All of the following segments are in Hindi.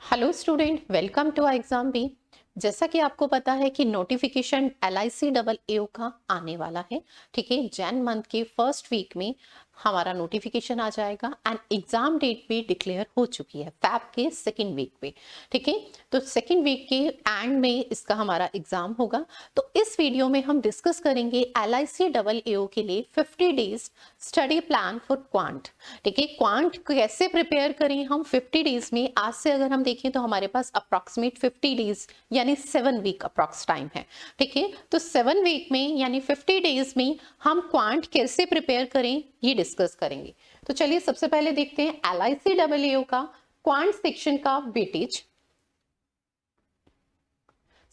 Hello student, welcome to exam B. जैसा कि आपको पता है कि नोटिफिकेशन LIC का आने वाला है। ठीक है, जैन मंथ के फर्स्ट वीक में हमारा नोटिफिकेशन आ जाएगा एंड एग्जाम डेट भी डिक्लेयर हो चुकी है फैब के सेकेंड वीक पे। ठीक है, तो सेकेंड वीक के एंड में इसका हमारा एग्जाम होगा। तो इस वीडियो में हम डिस्कस करेंगे LIC के लिए 50 days study plan for quant. ठीक है, क्वांट कैसे प्रिपेयर करें हम 50 डेज में। आज से अगर हम देखें तो हमारे पास अप्रॉक्सीमेट 50 डेज यानी 7 वीक अप्रॉक्स टाइम है। ठीक है, तो 7 वीक में यानी 50 डेज में हम क्वांट कैसे प्रिपेयर करें ये डिस्कस करेंगे। तो चलिए सबसे पहले देखते हैं LIC का क्वांट सेक्शन का वेटेज।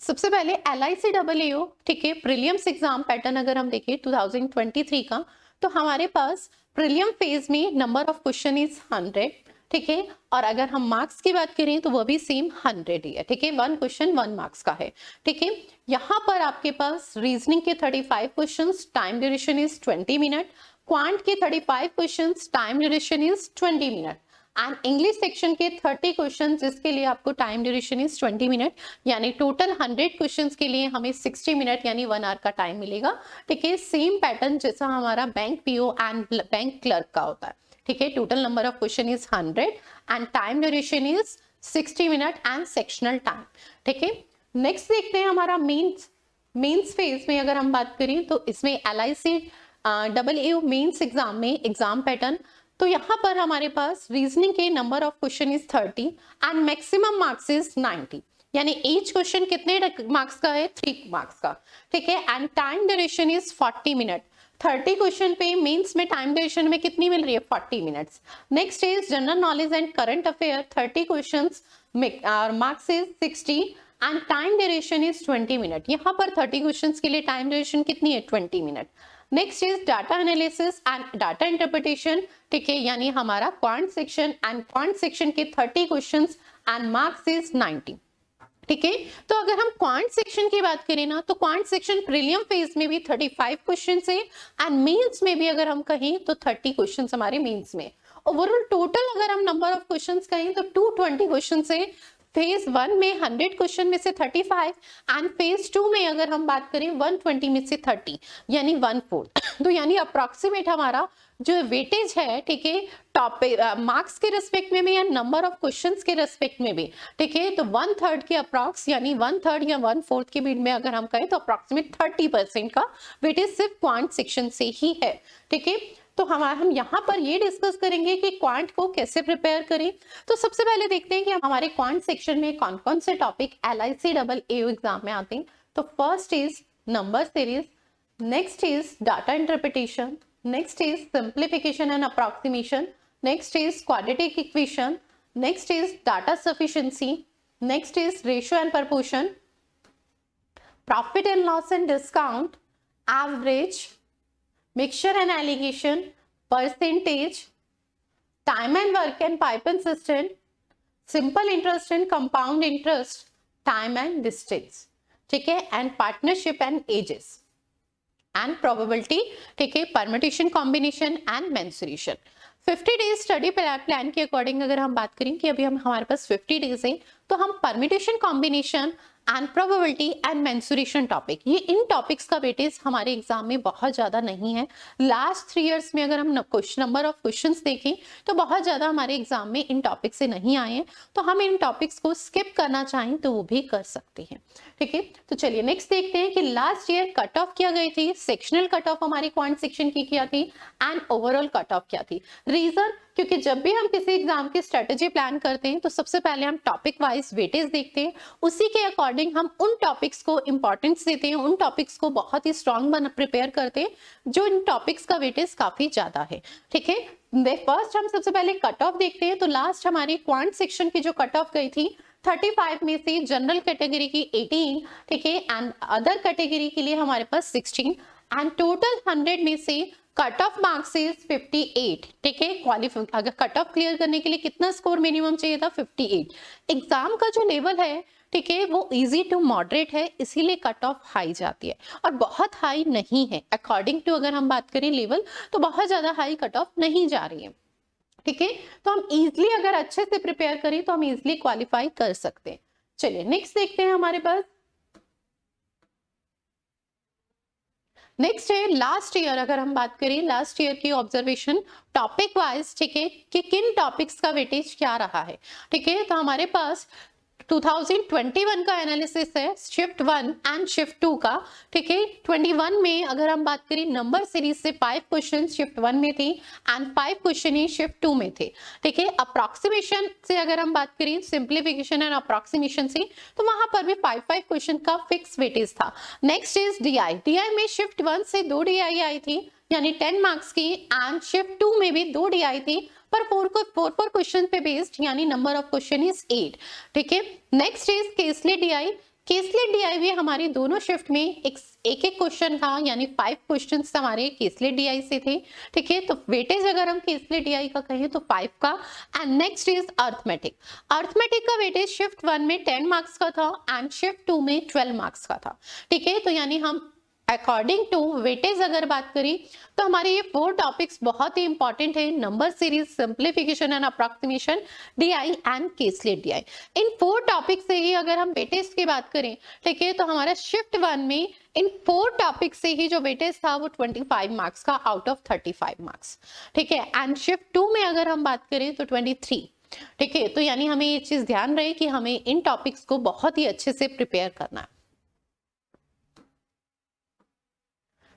सबसे पहले LIC ठीक है, प्रीलिम्स एग्जाम पैटर्न अगर हम देखें 2023 का, तो हमारे पास प्रीलियम फेज में नंबर ऑफ क्वेश्चन इज 100। ठीक है, और अगर हम मार्क्स की बात करें तो वो भी सेम 100 ही है। ठीक है, 1 क्वेश्चन 1 मार्क्स का है। ठीक है, यहाँ पर आपके पास रीजनिंग के 35 questions, time duration is 20 minute. Quant के 35 questions, time duration is 20 minute. And English section के 30 क्वेश्चन जिसके लिए आपको टाइम ड्यूरेशन इज 20 मिनट, यानी टोटल 100 क्वेश्चंस के लिए हमें 60 मिनट यानी 1 आवर का टाइम मिलेगा। ठीक है, सेम पैटर्न जैसा हमारा bank PO and bank clerk का होता है। ठीक है, total number of question is 100 and time duration is 60 minute and sectional time. ठीक है, नेक्स्ट देखते हैं हमारा मेंस फेज में अगर हम बात करें तो इसमें LIC मेंस एग्जाम में एग्जाम पैटर्न, तो यहाँ पर हमारे पास रीजनिंग के number of question is 30 and maximum marks is 90, यानी ईच क्वेश्चन कितने मार्क्स का है, 3 मार्क्स का। ठीक है, and time duration is 40 minute. 30 question पे मेंस में टाइम ड्यूरेशन में कितनी मिल रही है, 40 minutes. Next is general knowledge and current affair, 30 questions, marks is 60 and time duration is 20 minute. यहाँ पर 30 क्वेश्चंस के लिए टाइम ड्यूरेशन कितनी है, 20 minute. Next is data analysis and data interpretation. ठीक है, यानी हमारा quant section and quant section के 30 क्वेश्चंस एंड मार्क्स इज 90। ठीक है, तो अगर हम क्वांट सेक्शन की बात करें ना, तो क्वांट सेक्शन प्रीलियम फेज में भी 35 क्वेश्चन है एंड मेंस में भी अगर हम कहें तो 30 क्वेश्चन हमारे मेंस में। ओवरऑल टोटल अगर हम नंबर ऑफ क्वेश्चंस कहें तो 220 क्वेश्चन है। फेज 1 में 100 क्वेश्चन में से 35 एंड फेज 2 में अगर हम बात करें 120 में से 30 यानी 1/4। तो यानी अप्रॉक्सीमेट हमारा जो वेटेज है, ठीक है, टॉप मार्क्स के रेस्पेक्ट में भी या नंबर ऑफ क्वेश्चंस के रेस्पेक्ट में भी, ठीक है, तो 1/3 के अप्रॉक्स यानी 1/3 या 1/4 के बीच में अगर हम कहें तो अप्रॉक्सीमेट 30% का वेटेज सिर्फ क्वांट सेक्शन से ही है। ठीक है, तो हम यहाँ पर ये डिस्कस करेंगे कि क्वांट को कैसे प्रिपेयर करें। तो सबसे पहले देखते हैं कि हमारे क्वांट सेक्शन में कौन कौन से टॉपिक LIC एग्जाम में आते हैं। तो first is number series, next is data interpretation, next is simplification and approximation, next is quadratic equation, next is data sufficiency, next is ratio and proportion, profit and loss and discount, average, mixture and alligation, percentage, time and work and pipe and system, simple interest and compound interest, time and distance, ठीक है, and partnership and ages, and probability, ठीक है, permutation combination and mensuration। 50 days study plan के अकॉर्डिंग अगर हम बात करें कि अभी हमारे पास 50 डेज है, तो हम permutation combination and probability and mensuration topic, ये इन टॉपिक्स का वेटेज हमारे एग्जाम में बहुत ज्यादा नहीं है। लास्ट 3 इयर्स में अगर हम नंबर ऑफ क्वेश्चंस देखें तो बहुत ज्यादा हमारे एग्जाम में इन टॉपिक से नहीं आए हैं, तो हम इन टॉपिक्स को स्किप करना चाहें तो वो भी कर सकते हैं। ठीक है, तो चलिए नेक्स्ट देखते हैं कि लास्ट ईयर कट ऑफ क्या गई थी, सेक्शनल कट ऑफ हमारी क्वांट सेक्शन की क्या थी एंड ओवरऑल कट ऑफ क्या थी। रीजन, क्योंकि जब भी हम किसी एग्जाम की स्ट्रेटेजी प्लान करते हैं तो सबसे पहले हम टॉपिक वाइज वेटेज देखते हैं, उसी के अकॉर्डिंग हम उन टॉपिक्स को इंपॉर्टेंस देते हैं, उन टॉपिक्स को बहुत ही स्ट्रॉन्ग प्रिपेयर करते हैं जो इन टॉपिक्स का वेटेज काफी ज्यादा है। ठीक है, फर्स्ट हम सबसे पहले कट ऑफ देखते हैं। तो लास्ट हमारी क्वांट सेक्शन की जो कट ऑफ गई थी 35 में से जनरल कैटेगरी की 18, ठीक है, एंड अदर कैटेगरी के लिए हमारे पास 16 एंड टोटल 100 में से कट ऑफ मार्क्स इज 58। ठीक है, क्वालिफाई अगर कट ऑफ क्लियर करने के लिए कितना स्कोर मिनिमम चाहिए था, 58। एग्जाम का जो लेवल है, ठीक है, वो इजी टू मॉडरेट है, इसीलिए कट ऑफ हाई जाती है और बहुत हाई नहीं है। अकॉर्डिंग टू अगर हम बात करें लेवल, तो बहुत ज्यादा हाई कट ऑफ नहीं जा रही है। ठीक है, तो हम इजिली अगर अच्छे से प्रिपेयर करें तो हम इजिली क्वालिफाई कर सकते हैं। चलिए नेक्स्ट देखते हैं हमारे पास। नेक्स्ट है लास्ट ईयर, अगर हम बात करें लास्ट ईयर की ऑब्जर्वेशन टॉपिक वाइज, ठीक है, कि किन टॉपिक्स का वेटेज क्या रहा है। ठीक है, तो हमारे पास 2021 का एनालिसिस है शिफ्ट 1 एंड शिफ्ट 2 का। ठीक है, 21 में अगर हम बात करें नंबर सीरीज से 5 क्वेश्चन शिफ्ट 1 में थे एंड 5 क्वेश्चन ही शिफ्ट 2 में थे। ठीक है, अप्रॉक्सीमेशन से अगर हम बात करें, सिंप्लीफिकेशन एंड अप्रॉक्सीमेशन से, तो वहां पर भी 5 क्वेश्चन का फिक्स वेटेज था। नेक्स्ट इज डीआई में शिफ्ट 1 से 2 डीआई आई थी यानी 10 मार्क्स की, एंड शिफ्ट 2 में भी 2 डीआई थी पर 4 क्वेश्चन पे बेस्ड यानी नंबर ऑफ क्वेश्चन इज 8। ठीक है, next is caselet DI. Caselet DI भी हमारी दोनों शिफ्ट में एक क्वेश्चन था यानी 5 क्वेश्चन हमारे केसलेट डीआई से थे। ठीक है, तो वेटेज अगर हम केसलेट डीआई का कहें तो 5 का। And next is arithmetic. Arithmetic का वेटेज शिफ्ट 1 में 10 मार्क्स का था एंड शिफ्ट 2 में 12 मार्क्स का था। ठीक है, तो यानी हम अकॉर्डिंग टू वेटेज अगर बात करें तो हमारे ये 4 टॉपिक्स बहुत ही इंपॉर्टेंट है, number series, simplification and approximation, DI and caselet DI. In 4 topic से ही अगर हम वेटेज की बात करें, ठीक है, तो हमारा शिफ्ट 1 में इन 4 टॉपिक से ही जो वेटेज था वो 25 मार्क्स का आउट ऑफ 35 मार्क्स। ठीक है, एंड शिफ्ट 2 में अगर हम बात करें तो 23। ठीक है, तो यानी हमें ये चीज ध्यान रहे कि हमें इन टॉपिक्स को बहुत ही अच्छे से प्रिपेयर करना है।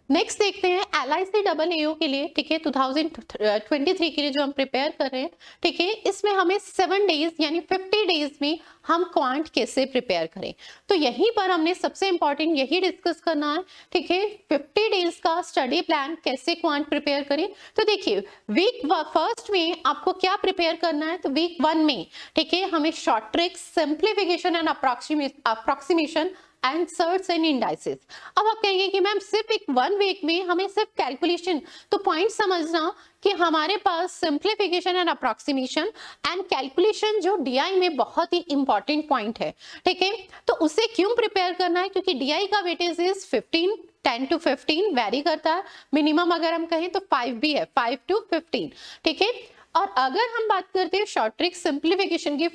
नेक्स्ट देखते हैं LIC के लिए। ठीक है, 2023 के लिए जो हम प्रिपेयर कर रहे हैं, ठीक है, इसमें हमें 7 डेज यानी 50 डेज में हम क्वांट कैसे प्रिपेयर करें, तो यहीं पर हमने सबसे इंपॉर्टेंट यही डिस्कस करना है। ठीक है, 50 डेज का स्टडी प्लान कैसे क्वांट प्रिपेयर करें। तो देखिए वीक फर्स्ट में आपको क्या प्रिपेयर करना है, तो वीक 1 में, ठीक है, हमें short tricks, simplification and approximation and shirts and indices. अब आप कहेंगे कि मैम सिर्फ एक 1 वीक में हमें सिर्फ कैलकुलेशन, तो पॉइंट समझना कि हमारे पास simplification and approximation and calculation जो डीआई में बहुत ही इंपॉर्टेंट पॉइंट है। ठीक है, तो उसे क्यों प्रिपेयर करना है, क्योंकि डीआई का वेटेज इज 10 to 15 वेरी करता है, मिनिमम अगर हम कहें तो 5 भी है, 5 to 15। ठीक है, और अगर हम बात करते हैं शॉर्ट ट्रिक, सिंप्लीफिकेशन की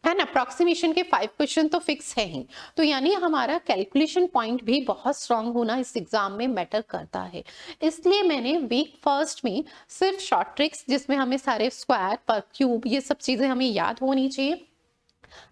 एंड अप्रॉक्सीमेशन के 5 क्वेश्चन तो फिक्स है ही, तो यानी हमारा कैलकुलेशन पॉइंट भी बहुत स्ट्रांग होना इस एग्जाम में मैटर करता है। इसलिए मैंने वीक फर्स्ट में सिर्फ शॉर्ट ट्रिक्स, जिसमें हमें सारे स्क्वायर पर क्यूब ये सब चीजें हमें याद होनी चाहिए,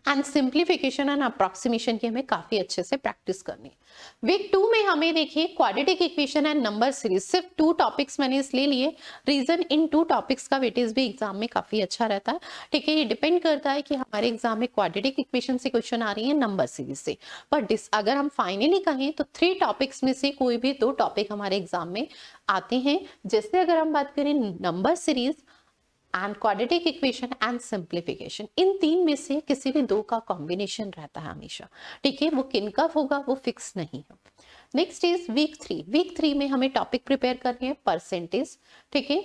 एंड सिंप्लीफिकेशन एंड अप्रॉक्सीमेशन की हमें काफी अच्छे से प्रैक्टिस करनी है। वीक 2 में हमें देखिए quadratic equation and number series, सिर्फ 2 टॉपिक्स मैंने इसलिए लिए, रीजन इन 2 टॉपिक्स का वेटेज भी एग्जाम में काफी अच्छा रहता है। ठीक है, ये डिपेंड करता है कि हमारे एग्जाम में क्वाड्रेटिक इक्वेशन से क्वेश्चन आ रही है नंबर सीरीज से, पर अगर हम फाइनली कहें तो 3 टॉपिक्स में से कोई भी 2 टॉपिक हमारे एग्जाम में आते हैं। जैसे अगर हम बात करें number series and quadratic equation and simplification, इन 3 में से किसी भी 2 का कॉम्बिनेशन रहता है हमेशा। ठीक है, वो किनका होगा वो फिक्स नहीं है। Next is weak 3। वीक 3 में हमें टॉपिक प्रिपेयर करनी है परसेंटेज। ठीक है,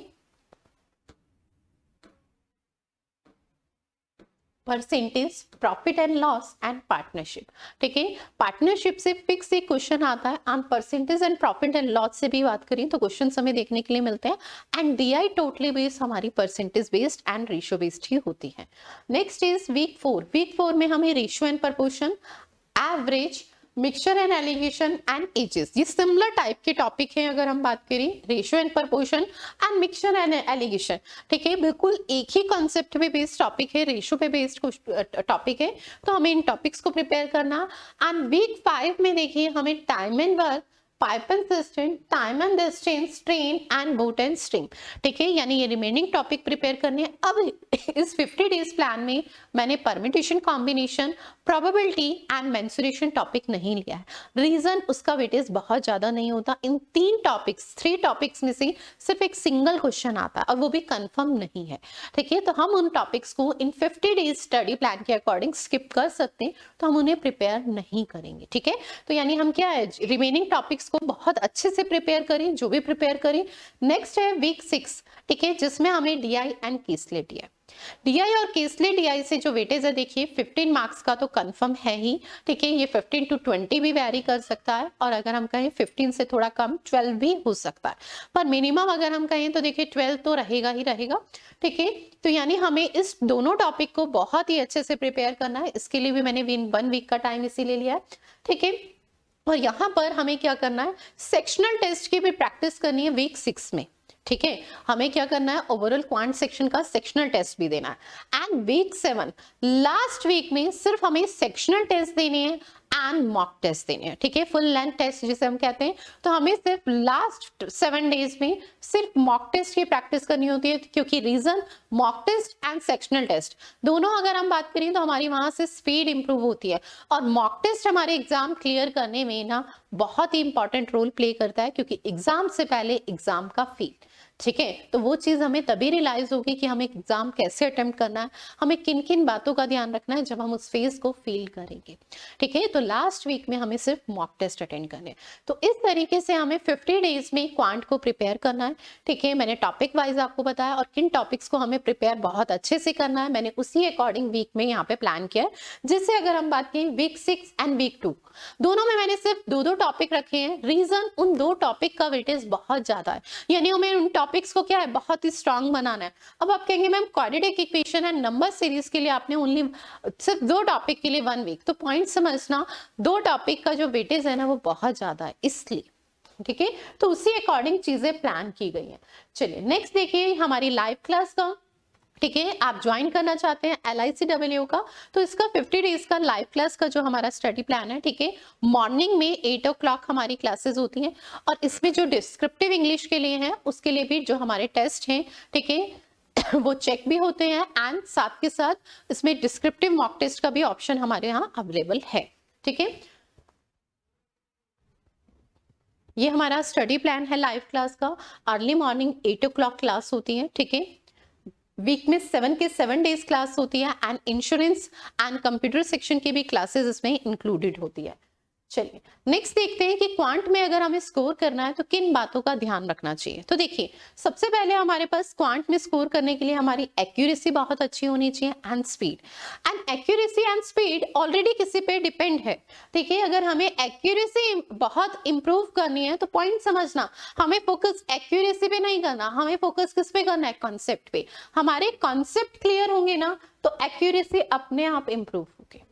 percentage, profit and loss and partnership. ठीक है, पार्टनरशिप से फिक्स एक क्वेश्चन आता है, and percentage and profit and loss से भी बात करें तो क्वेश्चन हमें देखने के लिए मिलते हैं। एंड डीआई टोटली बेस्ड हमारी percentage based and ratio based ही होती है। Next is weak 4। वीक 4 में हमें ratio and proportion, average, mixture and alligation and ages, ये सिमिलर टाइप के टॉपिक हैं अगर हम बात करें, ratio and proportion and mixture and alligation. ठीक है, बिल्कुल एक ही कॉन्सेप्ट पे बेस्ड टॉपिक है, रेशियो पे बेस्ड टॉपिक है, तो हमें इन टॉपिक्स को प्रिपेयर करना। एंड वीक 5 में देखिए हमें time and work, pipe and cistern, time and distance, train and boat and stream. ठीक है, यानी ये रिमेनिंग टॉपिक प्रिपेयर करने हैं। अब इस 50 डेज प्लान में मैंने permutation, combination, probability and mensuration topic नहीं लिया है, रीजन उसका वेटेज बहुत ज्यादा नहीं होता। इन 3 टॉपिक्स में से सिर्फ एक सिंगल क्वेश्चन आता है और वो भी कंफर्म नहीं है। ठीक है, तो हम उन टॉपिक्स को इन 50 डेज स्टडी प्लान के अकॉर्डिंग स्किप कर सकते हैं, तो हम उन्हें प्रिपेयर नहीं करेंगे। ठीक है, तो यानी हम क्या है, रिमेनिंग टॉपिक्स को बहुत अच्छे से प्रिपेयर करें, जो भी प्रिपेयर करें। नेक्स्ट है वीक 6। ठीक है, जिसमें हमें DI and caselet DI. DI और केसले डीआई से जो वेटेज है देखिए 15 मार्क्स का तो कंफर्म है ही, ठीक है। ये 15 to 20 भी वैरी कर सकता है, और अगर हम कहें 15 से थोड़ा कम 12 भी हो सकता है, पर मिनिमम अगर हम कहें तो देखिए 12 तो रहेगा ही रहेगा, ठीक है। तो यानी हमें इस दोनों टॉपिक को बहुत ही अच्छे से प्रिपेयर करना है। इसके लिए भी मैंने 1 वीक का टाइम इसीलिए लिया है, ठीक है। और यहाँ पर हमें क्या करना है, सेक्शनल टेस्ट की भी प्रैक्टिस करनी है वीक 6 में, ठीक है। हमें क्या करना है, ओवरऑल क्वांट सेक्शन का सेक्शनल टेस्ट भी देना है। एंड वीक 7 लास्ट वीक में सिर्फ हमें सेक्शनल टेस्ट देने हैं एंड मॉक टेस्ट देने हैं, ठीक है, फुल लेंथ टेस्ट जिसे हम कहते हैं। तो हमें सिर्फ लास्ट 7 डेज में सिर्फ मॉक टेस्ट की प्रैक्टिस करनी होती है, क्योंकि reason mock test and sectional test दोनों अगर हम बात करें तो हमारी वहां से स्पीड इंप्रूव होती है। और मॉक टेस्ट हमारे एग्जाम क्लियर करने में ना बहुत ही इंपॉर्टेंट रोल प्ले करता है, क्योंकि एग्जाम से पहले एग्जाम का फील, ठीक है। तो वो चीज हमें तभी रियलाइज होगी कि हमें एग्जाम कैसे अटेम्प्ट करना है, हमें किन किन बातों का ध्यान रखना है जब हम उस फेज को फील करेंगे, ठीक है। तो लास्ट वीक में हमें सिर्फ मॉक टेस्ट अटेंड करने। तो इस तरीके से हमें 50 डेज में क्वांट को प्रिपेयर करना है, ठीक है। मैंने टॉपिक वाइज आपको बताया, और किन टॉपिक्स को हमें प्रिपेयर बहुत अच्छे से करना है मैंने उसी अकॉर्डिंग वीक में यहाँ पे प्लान किया है। जिससे अगर हम बात करें वीक 6 एंड वीक 2 दोनों में मैंने सिर्फ 2 टॉपिक रखे हैं। रीजन उन 2 टॉपिक का वेटेज बहुत ज्यादा है, यानी हमें उन टॉपिक्स को क्या है, बहुत ही स्ट्रांग बनाना है। अब आप कहेंगे ma'am quadratic equation and number series के लिए आपने ओनली सिर्फ 2 टॉपिक के लिए 1 वीक, तो पॉइंट समझना 2 टॉपिक का जो वेटेज है ना वो बहुत ज्यादा है, इसलिए, ठीक है। तो उसी अकॉर्डिंग चीजें प्लान की गई हैं। चलिए नेक्स्ट देखिए हमारी लाइव क्लास का, ठीक है। आप ज्वाइन करना चाहते हैं LICW का, तो इसका 50 डेज का लाइव क्लास का जो हमारा स्टडी प्लान है, ठीक है। मॉर्निंग में 8 o'clock हमारी क्लासेस होती हैं, और इसमें जो डिस्क्रिप्टिव इंग्लिश के लिए है उसके लिए भी जो हमारे टेस्ट हैं, ठीक है, वो चेक भी होते हैं। एंड साथ के साथ इसमें डिस्क्रिप्टिव मॉक टेस्ट का भी ऑप्शन हमारे यहाँ अवेलेबल है, ठीक है। ये हमारा स्टडी प्लान है लाइव क्लास का। अर्ली मॉर्निंग 8 o'clock क्लास होती है, ठीक है। वीक में 7 के 7 डेज क्लास होती है, and insurance and computer section की भी क्लासेस इसमें इंक्लूडेड होती है। चलिए नेक्स्ट देखते हैं कि क्वांट में अगर हमें स्कोर करना है तो किन बातों का ध्यान रखना चाहिए। तो देखिए सबसे पहले हमारे पास क्वांट में स्कोर करने के लिए हमारी एक्यूरेसी बहुत अच्छी होनी चाहिए and speed. And accuracy and speed already किसी पे डिपेंड है, ठीक है। अगर हमें एक्यूरेसी बहुत इंप्रूव करनी है तो पॉइंट समझना, हमें फोकस एक्यूरेसी पे नहीं करना, हमें फोकस किस पे करना है, कॉन्सेप्ट पे। हमारे कॉन्सेप्ट क्लियर होंगे ना तो एक्यूरेसी अपने आप इंप्रूव होगी,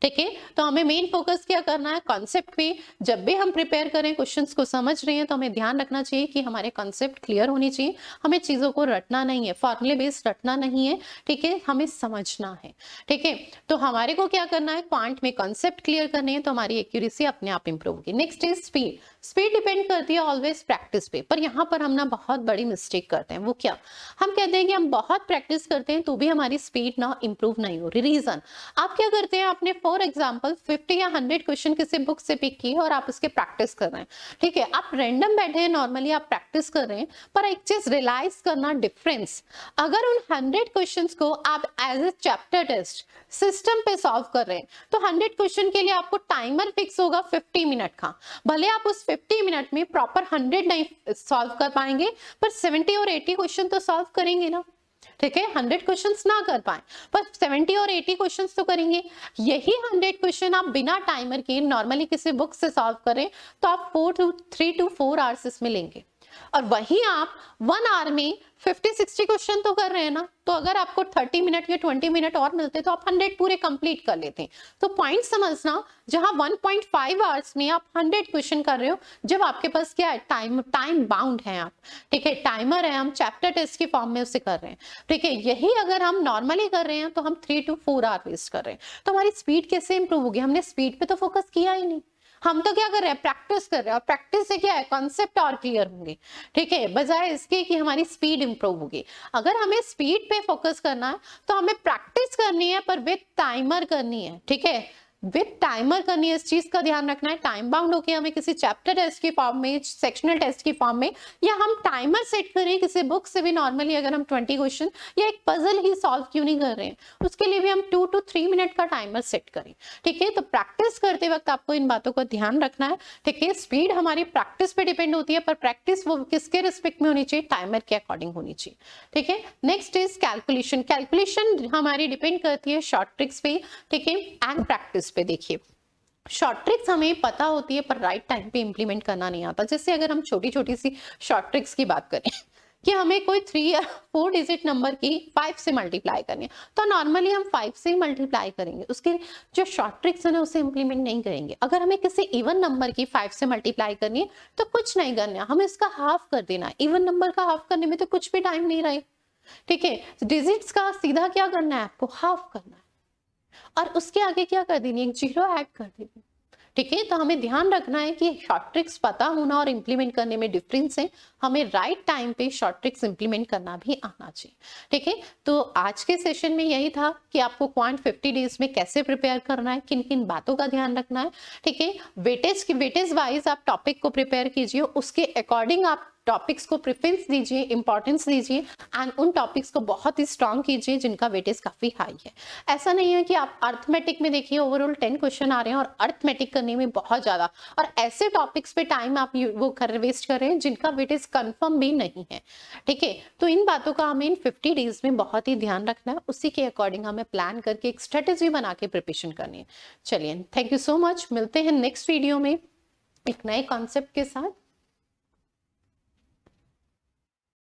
ठीक है। तो हमें मेन फोकस क्या करना है, कॉन्सेप्ट पे। जब भी हम प्रिपेयर करें, क्वेश्चंस को समझ रहे हैं, तो हमें ध्यान रखना चाहिए कि हमारे कॉन्सेप्ट क्लियर होनी चाहिए। हमें चीजों को रटना नहीं है, फॉर्मूले बेस्ड रटना नहीं है, ठीक है, हमें समझना है, ठीक है। तो हमारे को क्या करना है, क्वांट में कॉन्सेप्ट क्लियर करने हैं, तो हमारी एक्यूरेसी अपने आप इंप्रूव होगी। Next is speed. Speed depend करती है ऑलवेज प्रैक्टिस पे, पर यहाँ पर हम ना बहुत बड़ी मिस्टेक करते हैं। वो क्या, हम कहते हैं कि हम बहुत प्रैक्टिस करते हैं तो भी हमारी स्पीड ना इंप्रूव नहीं हो रही। रीजन, आप क्या करते हैं, आपने फॉर एग्जांपल 50 या 100 क्वेश्चन किसी बुक से पिक किए और आप उसके प्रैक्टिस कर रहे हैं, ठीक है। आप रैंडम बैठे हैं, नॉर्मली आप प्रैक्टिस कर रहे हैं, पर एक चीज रियलाइज करना डिफरेंस, अगर उन 100 क्वेश्चंस को आप as a chapter test system पे सॉल्व कर रहे हैं तो 100 क्वेश्चन के लिए आपको टाइमर फिक्स होगा 50 मिनट का। भले आप उस 50 मिनट में प्रॉपर 100 नहीं सॉल्व कर पाएंगे, पर 70 और 80 क्वेश्चन तो सॉल्व करेंगे ना, ठीक है। 100 क्वेश्चंस ना कर पाए पर 70 और 80 क्वेश्चंस तो करेंगे। यही 100 क्वेश्चन आप बिना टाइमर के नॉर्मली किसी बुक से सॉल्व करें तो आप 3 to 4 आवर्स इसमें लेंगे, और वही आप 1 आवर में 50-60 क्वेश्चन तो कर रहे हैं ना। तो अगर आपको 30 मिनट या 20 मिनट और मिलते तो आप 100 पूरे कंप्लीट कर लेते हैं। तो पॉइंट समझना, जहां 1.5 आवर्स में आप 100 क्वेश्चन कर रहे हो, जब आपके पास क्या है, टाइम बाउंड है आप, ठीक है, टाइमर है, हम चैप्टर टेस्ट की फॉर्म में उसे कर रहे हैं, ठीक है। यही अगर हम नॉर्मली कर रहे हैं तो हम 3 to 4 आवर वेस्ट कर रहे हैं। तो हमारी स्पीड कैसे इंप्रूव होगी, हमने स्पीड पे तो फोकस किया ही नहीं, हम तो क्या कर रहे हैं, प्रैक्टिस कर रहे हैं, और प्रैक्टिस से क्या है, कॉन्सेप्ट और क्लियर होंगे, ठीक है, बजाय इसके कि हमारी स्पीड इंप्रूव होगी। अगर हमें स्पीड पे फोकस करना है तो हमें प्रैक्टिस करनी है, पर विद टाइमर करनी है, ठीक है। विद टाइमर करनी है, इस चीज का ध्यान रखना है। टाइम बाउंड होके हमें किसी चैप्टर टेस्ट की फॉर्म में, सेक्शनल टेस्ट की फॉर्म में, या हम टाइमर सेट करें किसी बुक से भी नॉर्मली अगर हम 20 क्वेश्चन या एक पजल ही सॉल्व क्यों नहीं कर रहे हैं, उसके लिए भी हम 2 to 3 मिनट का टाइमर सेट करें। ठीक है, तो प्रैक्टिस करते वक्त आपको इन बातों का ध्यान रखना है। ठीक है, स्पीड हमारी प्रैक्टिस पे डिपेंड होती है, पर प्रैक्टिस वो किसके रिस्पेक्ट में होनी चाहिए, टाइमर के अकॉर्डिंग होनी चाहिए। ठीक है, नेक्स्ट इज कैलकुलेशन। कैलकुलेशन हमारी डिपेंड करती है शॉर्ट ट्रिक्स पे, ठीक है, एंड प्रैक्टिस पे। देखिए, शॉर्ट ट्रिक्स हमें पता होती है पर राइट टाइम पे इंप्लीमेंट करना नहीं आता। जैसे अगर हम छोटी छोटी सी शॉर्ट ट्रिक्स की बात करें कि हमें कोई 3 या 4 डिजिट नंबर की 5 से मल्टीप्लाई करनी है, तो नॉर्मली हम 5 से ही मल्टीप्लाई करेंगे, उसके जो शॉर्ट ट्रिक्स है ना उसे इंप्लीमेंट नहीं करेंगे। अगर हमें किसी इवन नंबर की 5 से मल्टीप्लाई करनी है तो कुछ नहीं करना है, हमें इसका हाफ कर देना है। इवन नंबर का हाफ करने में तो कुछ भी टाइम नहीं रहे। ठीक है, डिजिट्स का सीधा क्या करना है, आपको हाफ करना है और उसके आगे क्या कर देनी है, एक जीरो ऐड कर देनी। ठीक है, तो हमें ध्यान रखना है कि शॉर्ट ट्रिक्स पता होना और इंप्लीमेंट करने में डिफरेंस है। हमें राइट टाइम पे शॉर्ट ट्रिक्स इंप्लीमेंट करना भी आना चाहिए। ठीक है, तो आज के सेशन में यही था कि आपको क्वांट 50 डेज में कैसे प्रिपेयर करना है, किन किन बातों का ध्यान रखना है। ठीक है, वेटेज वाइज आप टॉपिक को प्रिपेयर कीजिए, उसके अकॉर्डिंग आप टॉपिक्स को प्रेफरेंस दीजिए, इंपॉर्टेंस दीजिए एंड उन टॉपिक्स को बहुत ही स्ट्रांग कीजिए जिनका वेटेज काफी हाई है। ऐसा नहीं है कि आप अर्थमेटिक में देखिए ओवरऑल 10 क्वेश्चन आ रहे हैं और अर्थमेटिक करने में बहुत ज्यादा, और ऐसे टॉपिक्स पे टाइम आप वो वेस्ट कर रहे हैं जिनका वेटेज कंफर्म भी नहीं है। ठीक है, तो इन बातों का हमें इन 50 डेज में बहुत ही ध्यान रखना है, उसी के अकॉर्डिंग हमें प्लान करके एक स्ट्रेटेजी बना के प्रिपरेशन करनी है। चलिए, थैंक यू सो मच, मिलते हैं नेक्स्ट वीडियो में एक नए कॉन्सेप्ट के साथ।